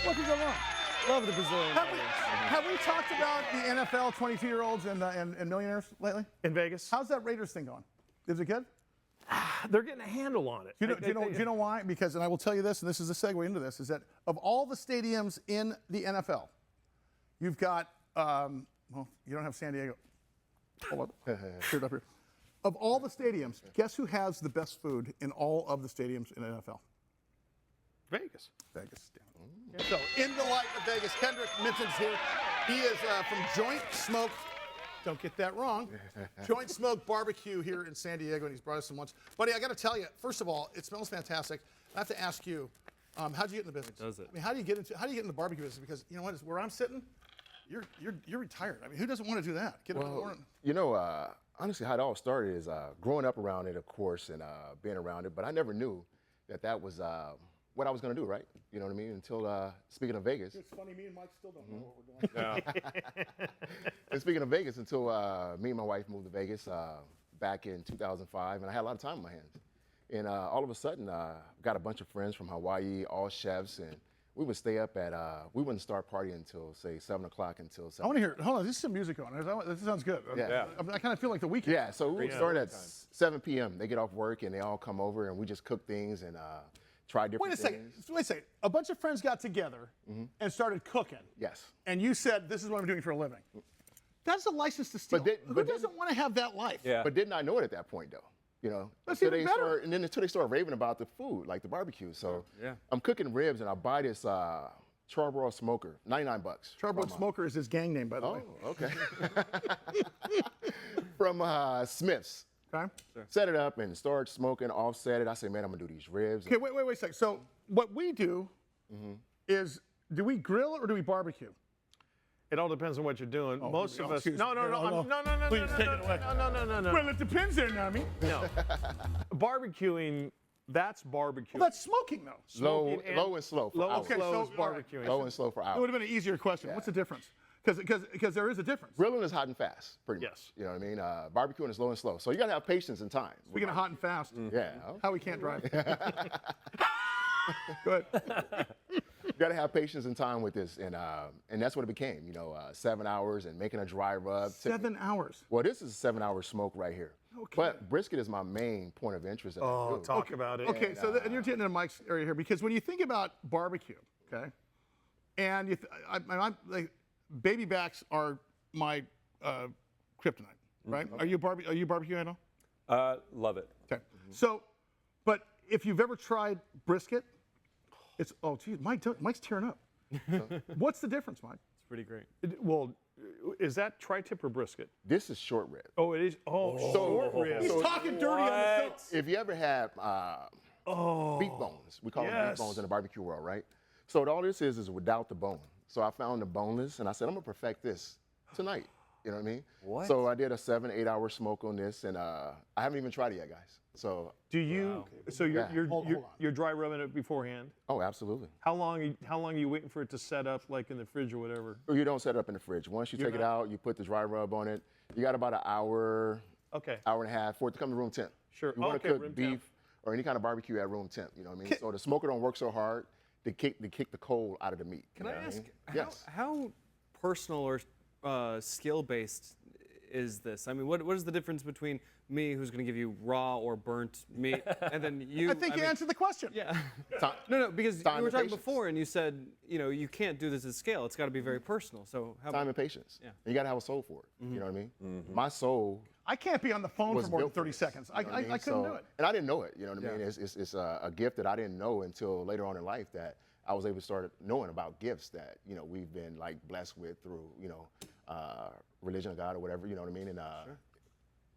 What could go wrong? Love the Brazilian. Have we talked about the NFL 22-year-olds and millionaires lately? In Vegas? How's that Raiders thing going? Is it good? They're getting a handle on it. Do you know why? Because, and I will tell you this, and this is a segue into this, is that of all the stadiums in the NFL, you've got, well, you don't have San Diego. Hold on. Cleared up here. Of all the stadiums, guess who has the best food in all of the stadiums in the NFL? Vegas. Vegas. Damn. So, in the light of Vegas, Kendrick Minton's here. He is from Joint Smoke. Don't get that wrong. Joint Smoke BBQ here in San Diego, and he's brought us some lunch. Buddy, I got to tell you, first of all, it smells fantastic. I have to ask you, how'd you get in the business? Does it? I mean, how do you get in the barbecue business? Because you know what? Where I'm sitting, you're retired. I mean, who doesn't want to do that? Get Well, you know, honestly, how it all started is growing up around it, of course, and being around it. But I never knew that was what I was going to do, right? You know what I mean? Until, speaking of Vegas. It's funny, me and Mike still don't know what we're doing. And speaking of Vegas, until me and my wife moved to Vegas back in 2005, and I had a lot of time on my hands. And all of a sudden, got a bunch of friends from Hawaii, all chefs, and we would stay up at, we wouldn't start partying until, say, 7 o'clock until 7. I want to hear, hold on, this is some music on. This sounds good. Yeah. I kind of feel like the weekend. Yeah, so we would start at 7 p.m. They get off work, and they all come over, and we just cook things and try different things. Wait a second. A bunch of friends got together and started cooking. Yes. And you said, this is what I'm doing for a living. That's a license to steal. Who doesn't want to have that life? Yeah. But didn't I know it at that point, though? You know, That's even better. And then until they start raving about the food, like the barbecue. So Yeah. I'm cooking ribs, and I buy this charbroiled smoker, $99. Charbroiled Smoker is his gang name, by the way. Oh, okay. From Smith's. Okay. Set it up and start smoking, offset it. I say, man, I'm gonna do these ribs. Okay, wait a second. So what we do is, do we grill or do we barbecue? It all depends on what you're doing. Most of us. excuse No. me. No. Please take it away. No. Well, it depends there, Nami. No. Barbecuing, that's barbecue. Well, that's smoking, though. Low and slow for Low hours. and slow is so, all right. barbecuing. Low and slow for It would hours. have been an easier question. What's the difference? Because there is a difference. Grilling is hot and fast, pretty Yes. much. You know what I mean? Barbecuing is low and slow. So you gotta have patience and time. Speaking of hot and fast, Yeah. how we can't drive. Go ahead. You gotta have patience and time with this, and that's what it became. You know, 7 hours and making a dry rub. 7 hours. Well, this is a 7-hour smoke right here. Okay. But brisket is my main point of interest. That I do. Talk about it. Okay, so and you're getting into Mike's area here because when you think about barbecue, okay, and I'm like, baby backs are my kryptonite, right? Are you barbecue at all? Love it. Okay. So, but if you've ever tried brisket, it's geez, Mike's tearing up. What's the difference, Mike? It's pretty great. Well, is that tri-tip or brisket? This is short rib. Oh, it is. Short rib. He's talking dirty on the show. If you ever have beef bones, we call them beef bones in the barbecue world, right? So all this is without the bone. So I found the boneless, and I said, I'm gonna perfect this tonight. You know what I mean? What? So I did a 7-8 hour smoke on this, and I haven't even tried it yet, guys. So Do you? So Hold on. you're dry rubbing it beforehand. oh, absolutely. How long are you waiting for it to set up, like in the fridge or whatever? You don't set it up in the fridge. Once you take it out, you put the dry rub on it. You got about an hour, Okay. hour and a half for it to come to room temp. Sure. You want to Okay, cook room beef temp. or any kind of barbecue at room temp. You know what I mean? So the smoker don't work so hard to kick the cold out of the meat. Can I ask, Yes. how personal or skill-based is this? I mean, what is the difference between me, who's going to give you raw or burnt meat, and then you? I think you answered the question. Yeah. Time- No, because time you were and talking patience. before, and you said, you can't do this at scale. It's got to be very personal. So how Time about? and patience. Yeah. And you got to have a soul for it. You know what I mean? My soul I can't be on the phone was for more than built for 30 this, seconds. you know what I mean? I couldn't So- do it. And I didn't know it. You know what I mean? It's a gift that I didn't know until later on in life that I was able to start knowing about gifts that we've been like blessed with through religion of God or whatever. You know what I mean? And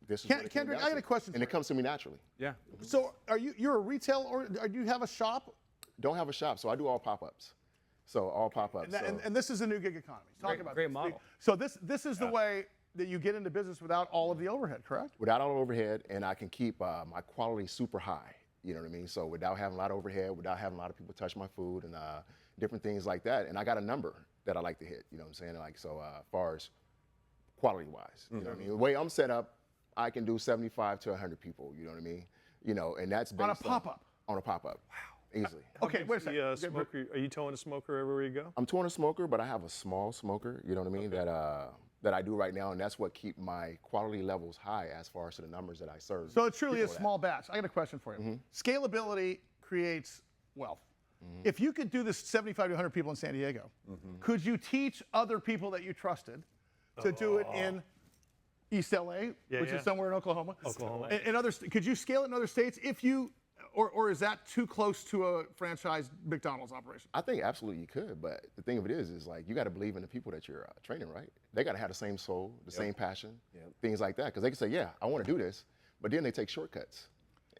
this is what it came Kendrick, down I got to. a question And for it comes to me naturally. Yeah. So you're a retail or do you have a shop? Don't have a shop, so I do all pop-ups. So all pop-ups. And this is a new gig economy. Talk about great this. model. So this is the way that you get into business without all of the overhead, correct? Without all the overhead, and I can keep my quality super high. You know what I mean? So without having a lot of overhead, without having a lot of people touch my food and different things like that. And I got a number that I like to hit. You know what I'm saying? Like so, as far as quality-wise, you know what I mean? The way I'm set up, I can do 75 to 100 people. You know what I mean? And that's based On a pop-up. On a pop-up. Wow. easily. Okay, wait a second. The smoker, are you towing a smoker everywhere you go? I'm touring a smoker, but I have a small smoker, you know what I mean, that I do right now, and that's what keep my quality levels high as far as to the numbers that I serve. So it truly is people at. small batch. I got a question for you. Scalability creates wealth. If you could do this 75 to 100 people in San Diego, could you teach other people that you trusted to do it in East LA, which is somewhere in Oklahoma? In other, could you scale it in other states if you, or is that too close to a franchise McDonald's operation? I think absolutely you could, but the thing of it is like you got to believe in the people that you're training, right? They got to have the same soul, the same passion, things like that. Because they can say, yeah, I want to do this, but then they take shortcuts.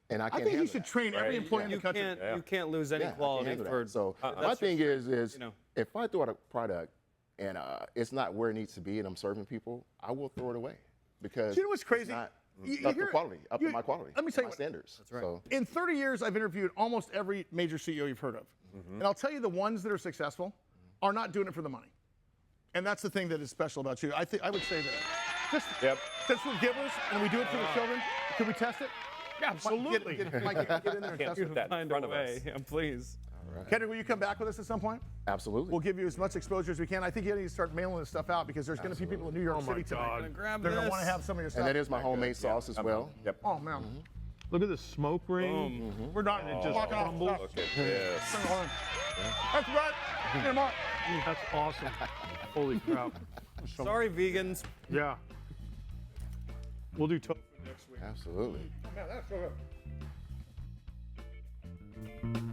And I can't I think you handle should that. train every employee in the You country. can't lose any Yeah, I can't quality handle for. that. So my that's thing just- is you know. if I throw out a product and it's not where it needs to be and I'm serving people, I will throw it away because Do you know what's crazy? it's not You up to hear- quality, up you- to my quality, let me tell you my what- standards. That's right. So, In 30 years, I've interviewed almost every major CEO you've heard of. And I'll tell you the ones that are successful are not doing it for the money. And that's the thing that is special about you. I would say that. Since we're givers and we do it for the children, can we test it? Absolutely. Get in there and test it. that in Find front a of us. way, yeah, please. Kendrick, will you come back with us at some point? absolutely. We'll give you as much exposure as we can. I think you need to start mailing this stuff out because there's going to be people in New York Oh my City tonight. God. Grab They're going to this. want to have some of your stuff. and that is my homemade sauce as well. Yep. Oh, man. Look at the smoke ring. We're done. It just Walking off. crumbles. Stop. Look at this. That's right. Get 'em up. That's awesome. Holy crap. Sorry, vegans. Yeah. We'll do tofu next week. Absolutely. Man, that's so good.